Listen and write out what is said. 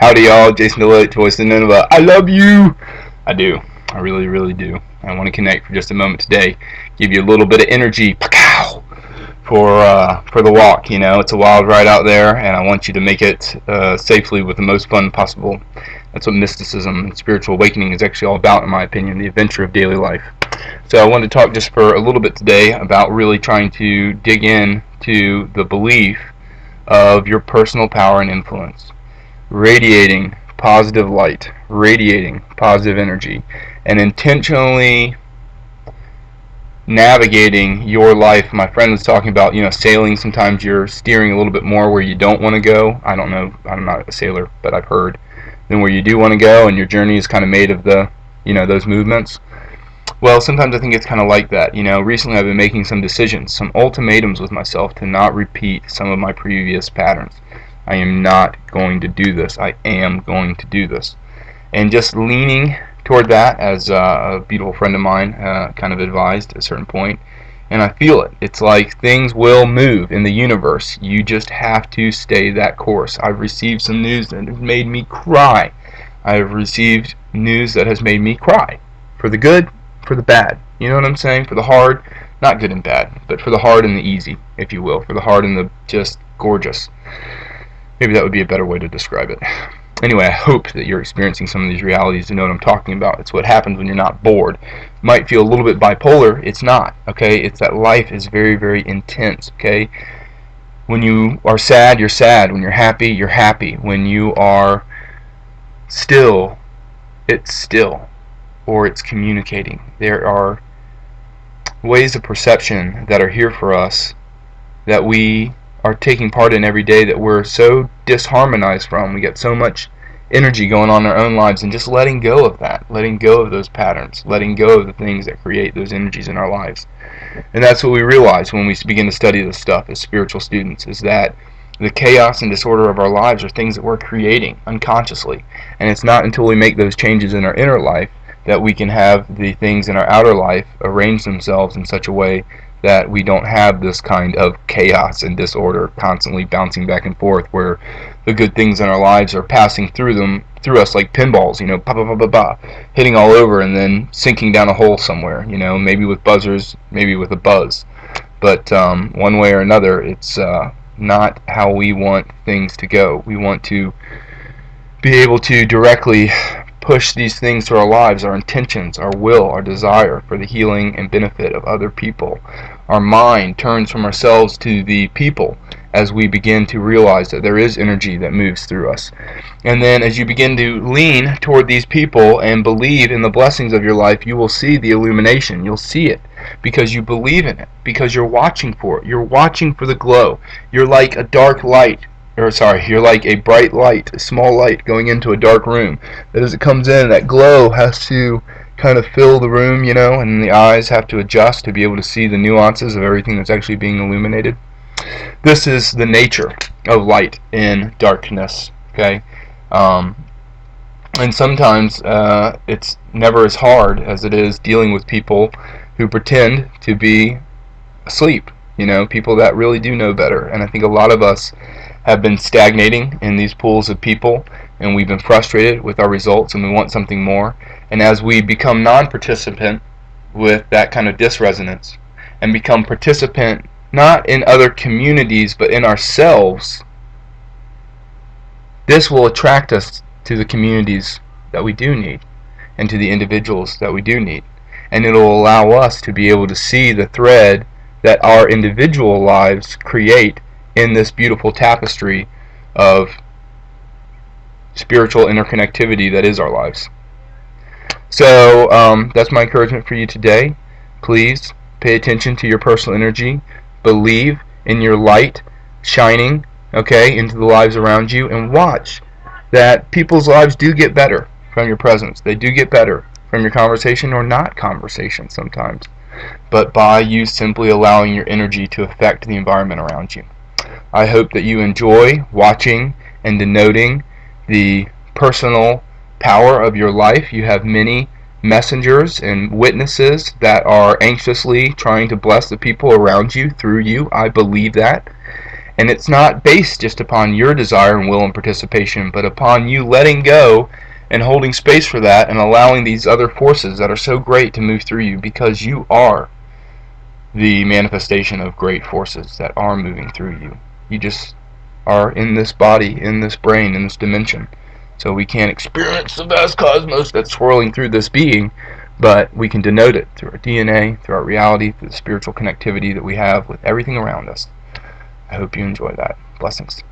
Howdy, y'all. Jason DeLoach, voice of Nineveh. I love you. I do. I really, really do. I want to connect for just a moment today. Give you a little bit of energy, for the walk. You know, it's a wild ride out there, and I want you to make it safely with the most fun possible. That's what mysticism and spiritual awakening is actually all about, in my opinion. The adventure of daily life. So I wanted to talk just for a little bit today about really trying to dig in to the belief of your personal power and influence, radiating positive light, radiating positive energy, and intentionally navigating your life. My friend was talking about, sailing. Sometimes you're steering a little bit more where you don't want to go. I don't know. I'm not a sailor, but I've heard. Then where you do want to go, and your journey is kind of made of those movements. Well, sometimes I think it's kind of like that. Recently I've been making some decisions, some ultimatums with myself to not repeat some of my previous patterns. I am not going to do this. I am going to do this. And just leaning toward that, as a beautiful friend of mine kind of advised at a certain point, and I feel it. It's like things will move in the universe. You just have to stay that course. I've received some news that has made me cry. I've received news that has made me cry. For the good, for the bad. You know what I'm saying? For the hard, not good and bad, but for the hard and the easy, if you will. For the hard and the just gorgeous. Maybe that would be a better way to describe it. Anyway, I hope that you're experiencing some of these realities to know what I'm talking about. It's what happens when you're not bored. It might feel a little bit bipolar. It's not, okay? It's that life is very, very intense, okay? When you are sad, you're sad. When you're happy, you're happy. When you are still, it's still. Or it's communicating. There are ways of perception that are here for us that we are taking part in every day that we're so disharmonized from. We get so much energy going on in our own lives, and just letting go of that, letting go of those patterns, letting go of the things that create those energies in our lives. And that's what we realize when we begin to study this stuff as spiritual students, is that the chaos and disorder of our lives are things that we're creating unconsciously. And it's not until we make those changes in our inner life that we can have the things in our outer life arrange themselves in such a way that we don't have this kind of chaos and disorder constantly bouncing back and forth, where the good things in our lives are passing through us like pinballs, pa pa pa pa pa, hitting all over and then sinking down a hole somewhere, maybe with buzzers, maybe with a buzz. But one way or another, it's not how we want things to go. We want to be able to directly push these things through our lives, our intentions, our will, our desire for the healing and benefit of other people. Our mind turns from ourselves to the people as we begin to realize that there is energy that moves through us. And then as you begin to lean toward these people and believe in the blessings of your life, you will see the illumination. You'll see it because you believe in it, because you're watching for it. You're watching for the glow. You're like a dark light. You're like a bright light, a small light going into a dark room. That as it comes in, that glow has to kind of fill the room, and the eyes have to adjust to be able to see the nuances of everything that's actually being illuminated. This is the nature of light in darkness, okay? And sometimes it's never as hard as it is dealing with people who pretend to be asleep, people that really do know better. And I think a lot of us have been stagnating in these pools of people, and we've been frustrated with our results, and we want something more. And as we become non-participant with that kind of disresonance, and become participant not in other communities but in ourselves, this will attract us to the communities that we do need, and to the individuals that we do need. And it'll allow us to be able to see the thread that our individual lives create in this beautiful tapestry of spiritual interconnectivity that is our lives. So that's my encouragement for you today. Please pay attention to your personal energy. Believe in your light shining, into the lives around you, and watch that people's lives do get better from your presence. They do get better from your conversation, or not conversation sometimes, but by you simply allowing your energy to affect the environment around you. I hope that you enjoy watching and denoting the personal power of your life. You have many messengers and witnesses that are anxiously trying to bless the people around you through you. I believe that. And it's not based just upon your desire and will and participation, but upon you letting go and holding space for that and allowing these other forces that are so great to move through you, because you are the manifestation of great forces that are moving through you. You just are in this body, in this brain, in this dimension. So we can't experience the vast cosmos that's swirling through this being, but we can denote it through our DNA, through our reality, through the spiritual connectivity that we have with everything around us. I hope you enjoy that. Blessings.